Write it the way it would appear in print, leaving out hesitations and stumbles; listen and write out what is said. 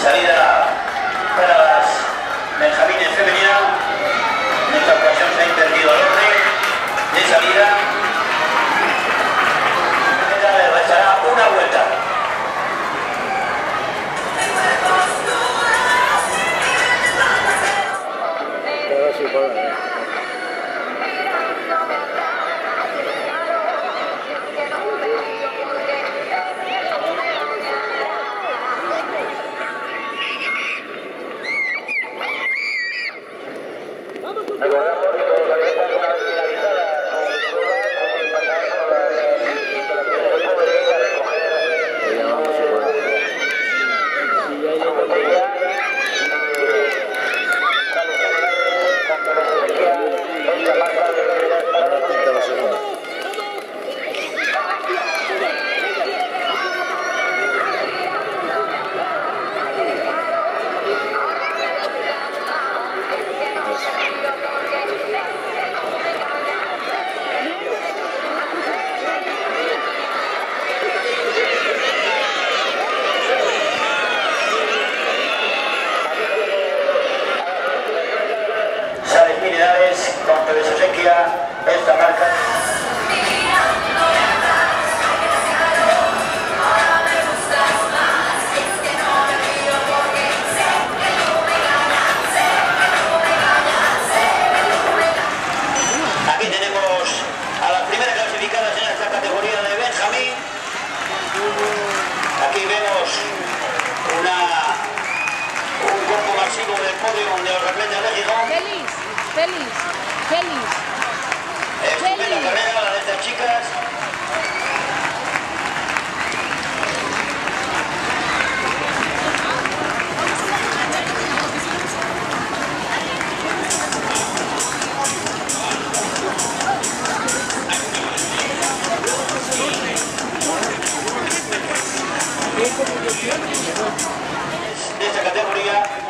salida para las benjamines femeninas. En esta ocasión se ha invertido el orden de salida. Le restará una vuelta. Con Pevesosequia, esta marca. Aquí tenemos a las primeras clasificadas en esta categoría de Benjamín. Aquí vemos un cuerpo masivo del podio de los atletas de Gijón. Feliz. Estupenda carrera la de estas chicas. De esta categoría